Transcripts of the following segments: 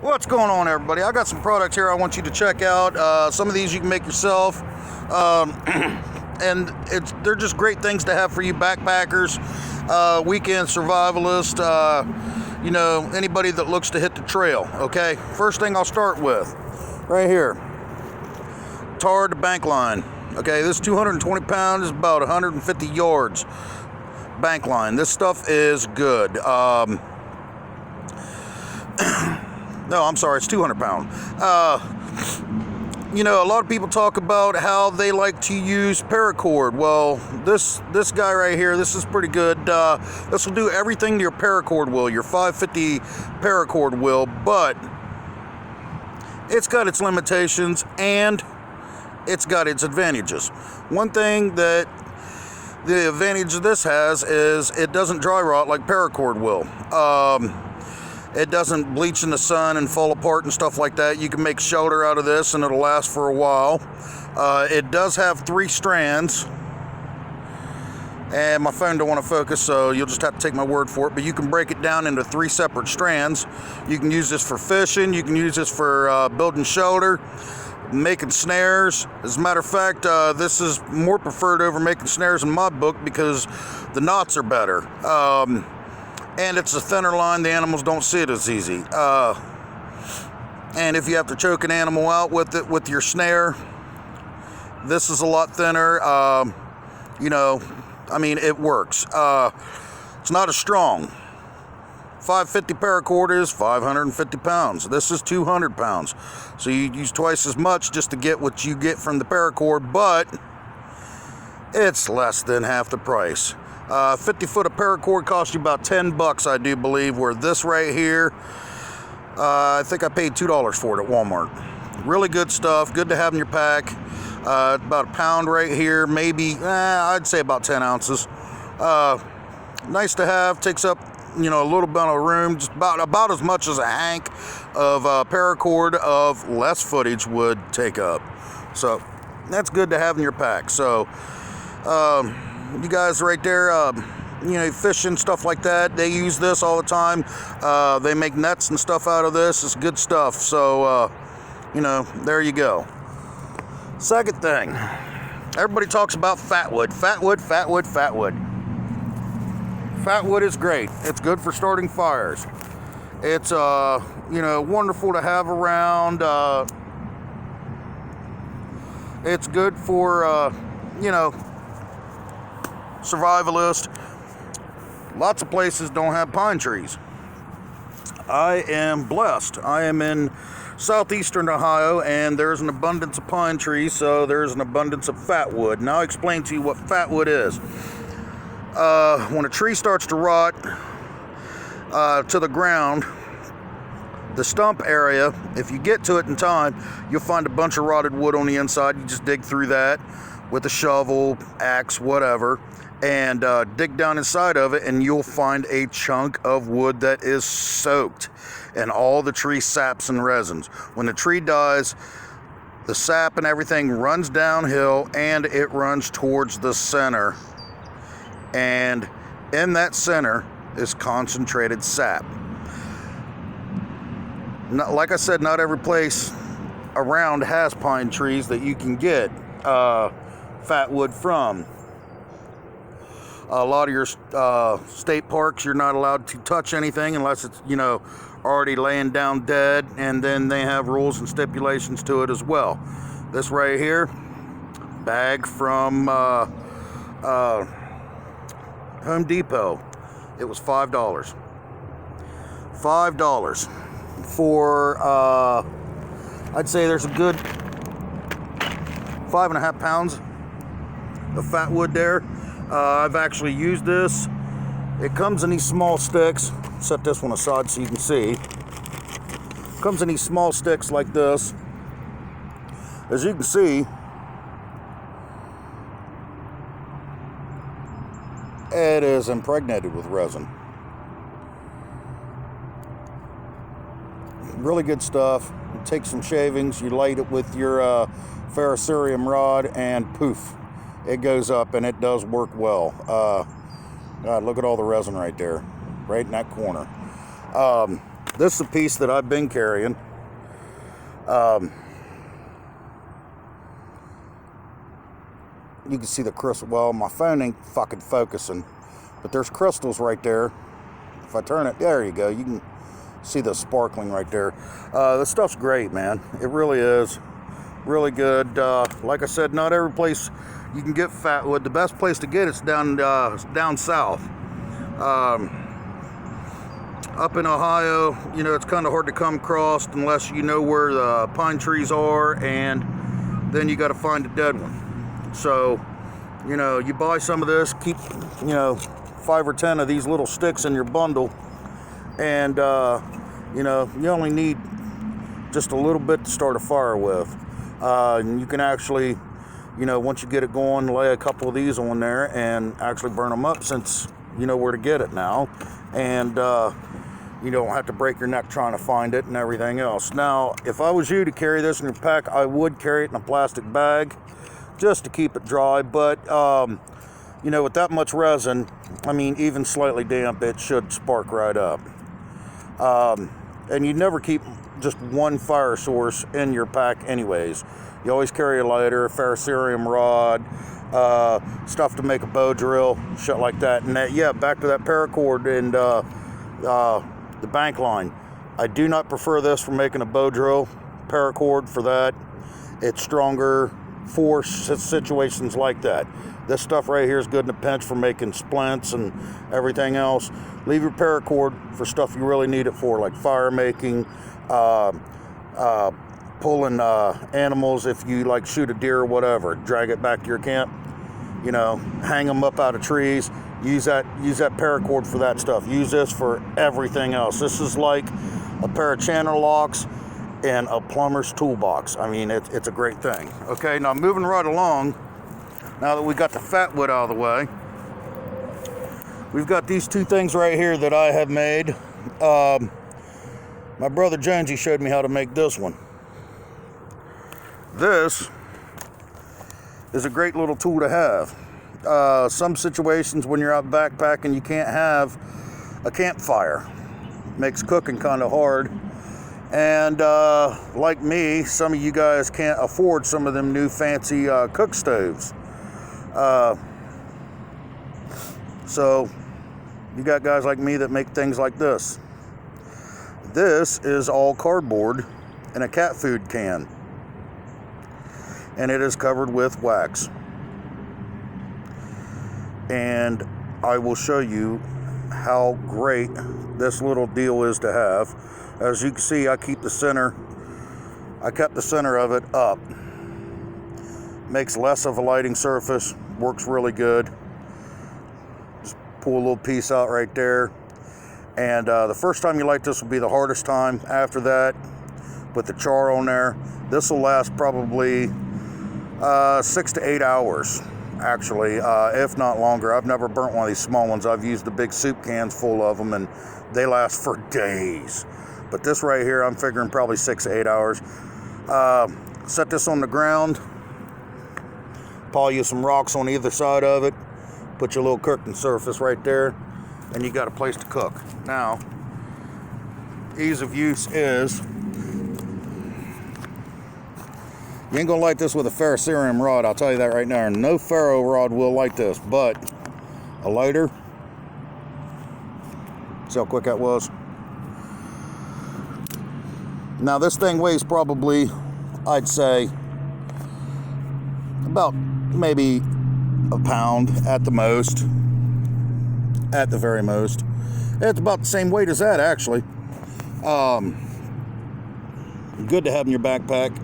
What's going on, everybody? I got some products here I want you to check out. Some of these you can make yourself, and they're just great things to have for you backpackers, weekend survivalists, anybody that looks to hit the trail. Okay, first thing I'll start with, right here, tarred bank line. Okay, this 220 pounds is about 150 yards bank line. This stuff is good. No, I'm sorry, it's 200 pound. A lot of people talk about how they like to use paracord. Well, this guy right here, this is pretty good. This will do everything your paracord will, your 550 paracord will, but it's got its limitations and it's got its advantages. One thing that the advantage of this has is it doesn't dry rot like paracord will. It doesn't bleach in the sun and fall apart and stuff like that. You can make shelter out of this and it'll last for a while. It does have 3 strands. And my phone don't want to focus, so you'll just have to take my word for it. But you can break it down into 3 separate strands. You can use this for fishing. You can use this for building shelter, making snares. As a matter of fact, this is more preferred over making snares in my book because the knots are better. And it's a thinner line, the animals don't see it as easy. And if you have to choke an animal out with it, with your snare, this is a lot thinner. It works. It's not as strong. 550 paracord is 550 pounds. This is 200 pounds. So you use twice as much just to get what you get from the paracord, but it's less than half the price. 50 foot of paracord costs you about $10, I do believe, where this right here, I think I paid $2 for it at Walmart. Really good stuff, good to have in your pack. About a pound right here, maybe, I'd say about 10 ounces. Nice to have, takes up, a little bit of room, just about as much as a hank of paracord of less footage would take up. So that's good to have in your pack. So, you guys right there, fishing, stuff like that, they use this all the time. They make nets and stuff out of this. It's good stuff. So, there you go. Second thing, everybody talks about fatwood. Fatwood. Fatwood is great. It's good for starting fires. It's, wonderful to have around. It's good for, survivalist. Lots of places don't have pine trees. I am blessed. I am in southeastern Ohio and there's an abundance of pine trees, so there's an abundance of fatwood. Now I'll explain to you what fatwood is. When a tree starts to rot to the ground, the stump area, if you get to it in time, you'll find a bunch of rotted wood on the inside. You just dig through that with a shovel, axe, whatever, and dig down inside of it, and you'll find a chunk of wood that is soaked in all the tree saps and resins. When the tree dies, the sap and everything runs downhill and it runs towards the center, and in that center is concentrated sap. Like I said, not every place around has pine trees that you can get fatwood from. A lot of your state parks, you're not allowed to touch anything unless it's, already laying down dead, and then they have rules and stipulations to it as well. This right here, bag from Home Depot, it was $5. $5 for, I'd say there's a good 5.5 pounds of fatwood there. I've actually used this. It comes in these small sticks. Set this one aside so you can see. Comes in these small sticks like this. As you can see, it is impregnated with resin. Really good stuff. You take some shavings, you light it with your ferrocerium rod, and poof, it goes up, and it does work well. God, look at all the resin right there, right in that corner. This is a piece that I've been carrying. You can see the crystal. Well, my phone ain't fucking focusing, but there's crystals right there. If I turn it, there you go. You can see the sparkling right there. This stuff's great, man. It really is. Really good. Like I said, not every place you can get fat wood. The best place to get it's down south. Up in Ohio, you know, it's kind of hard to come across unless you know where the pine trees are, and then you got to find a dead one. So, you know, you buy some of this, keep, you know, 5 or 10 of these little sticks in your bundle, and, you know, you only need just a little bit to start a fire with. And you can actually, you know, once you get it going, lay a couple of these on there and actually burn them up, since you know where to get it now. And, you don't have to break your neck trying to find it and everything else. Now, if I was you to carry this in your pack, I would carry it in a plastic bag just to keep it dry. But, you know, with that much resin, I mean, even slightly damp, it should spark right up. And you never keep just one fire source in your pack anyways. You always carry a lighter, a ferrocerium rod, stuff to make a bow drill, shit like that. And that, yeah, back to that paracord and the bank line. I do not prefer this for making a bow drill. Paracord for that. It's stronger for situations like that. This stuff right here is good in a pinch for making splints and everything else. Leave your paracord for stuff you really need it for, like fire making, pulling animals if you like shoot a deer or whatever. Drag it back to your camp. You know, hang them up out of trees. Use that paracord for that stuff. Use this for everything else. This is like a pair of channel locks and a plumber's toolbox. I mean, it's a great thing. Okay, now moving right along, now that we got the fat wood out of the way, we've got these two things right here that I have made. My brother Jonesy showed me how to make this one. This is a great little tool to have. Some situations when you're out backpacking, you can't have a campfire. Makes cooking kind of hard. And like me, some of you guys can't afford some of them new fancy cook stoves. So you got guys like me that make things like this. This is all cardboard in a cat food can. And it is covered with wax. And I will show you how great this little deal is to have. As you can see, I kept the center of it up. Makes less of a lighting surface, works really good. Just pull a little piece out right there. And the first time you light this will be the hardest time. After that, put the char on there. This will last probably 6 to 8 hours. Actually, if not longer. I've never burnt one of these small ones. I've used the big soup cans full of them, and they last for days. But this right here, I'm figuring probably 6 to 8 hours. Set this on the ground. Pile you some rocks on either side of it. Put your little cooking surface right there, and you got a place to cook. Now, ease of use is, you ain't gonna light this with a ferrocerium rod, I'll tell you that right now. No ferro rod will light this, but a lighter, see how quick that was? Now this thing weighs probably, I'd say, about maybe a pound at the most, at the very most. It's about the same weight as that, actually. Good to have in your backpack.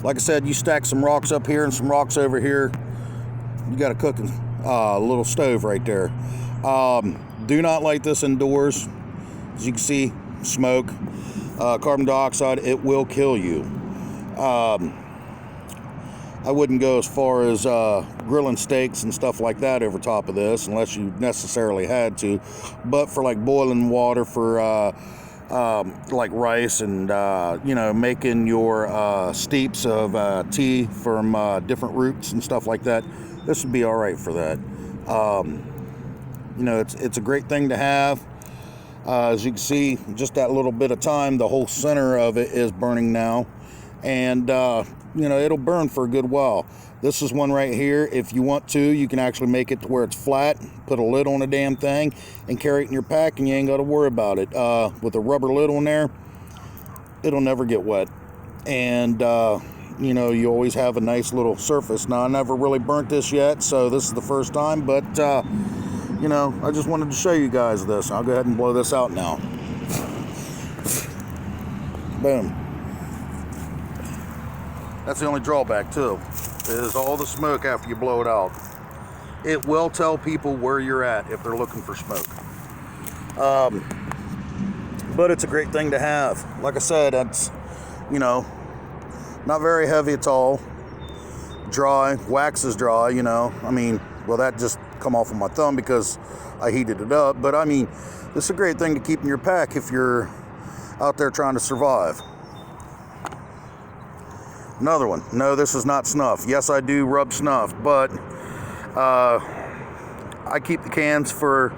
Like I said, you stack some rocks up here and some rocks over here. You got a cooking little stove right there. Do not light this indoors. As you can see, smoke, carbon dioxide, it will kill you. I wouldn't go as far as grilling steaks and stuff like that over top of this unless you necessarily had to. But for like boiling water for like rice and you know, making your steeps of tea from different roots and stuff like that, this would be all right for that. You know, it's a great thing to have. As you can see, just that little bit of time, the whole center of it is burning now. And, you know, it'll burn for a good while. This is one right here. If you want to, you can actually make it to where it's flat, put a lid on the damn thing, and carry it in your pack, and you ain't got to worry about it. With a rubber lid on there, it'll never get wet. And, you know, you always have a nice little surface. Now, I never really burnt this yet, so this is the first time, but, you know, I just wanted to show you guys this. I'll go ahead and blow this out now. Boom. That's the only drawback, too, is all the smoke after you blow it out. It will tell people where you're at if they're looking for smoke. But it's a great thing to have. Like I said, it's, you know, not very heavy at all. Dry, wax is dry, you know. I mean, well, that just come off of my thumb because I heated it up. But I mean, this is a great thing to keep in your pack if you're out there trying to survive. Another one. No, this is not snuff. Yes, I do rub snuff, but I keep the cans for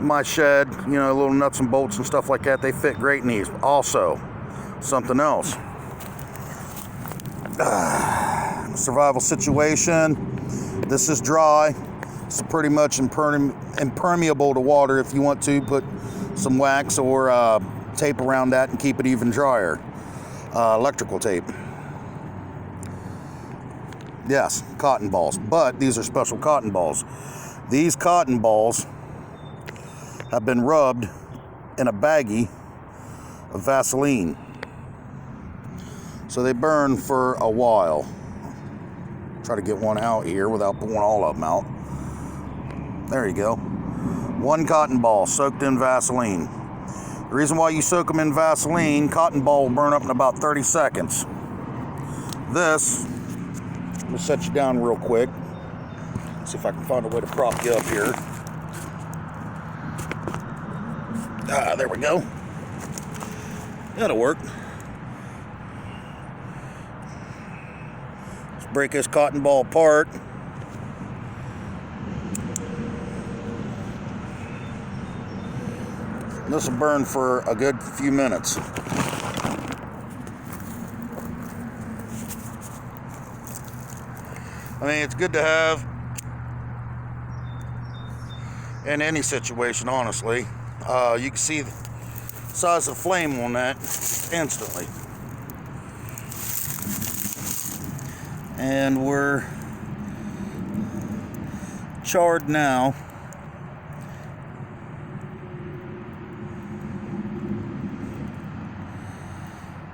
my shed, you know, little nuts and bolts and stuff like that. They fit great in these. Also, something else. Survival situation. This is dry. It's pretty much impermeable to water. If you want to, put some wax or tape around that and keep it even drier. Electrical tape. Yes, cotton balls, but these are special cotton balls. These cotton balls have been rubbed in a baggie of Vaseline, so they burn for a while. Try to get one out here without pulling all of them out. There you go. One cotton ball soaked in Vaseline. The reason why you soak them in Vaseline, cotton ball will burn up in about 30 seconds. This, I'm gonna set you down real quick. See if I can find a way to prop you up here. There we go. That'll work. Let's break this cotton ball apart. This will burn for a good few minutes. I mean, it's good to have in any situation, honestly. You can see the size of the flame on that instantly. And we're charred now.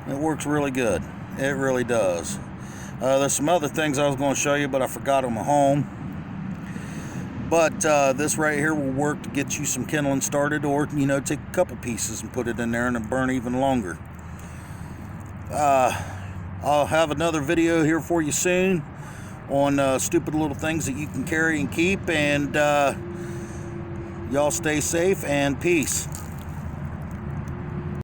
It works really good. It really does. There's some other things I was going to show you, but I forgot them at home. But this right here will work to get you some kindling started, or, you know, take a couple pieces and put it in there and it'll burn even longer. I'll have another video here for you soon on stupid little things that you can carry and keep. And y'all stay safe and peace.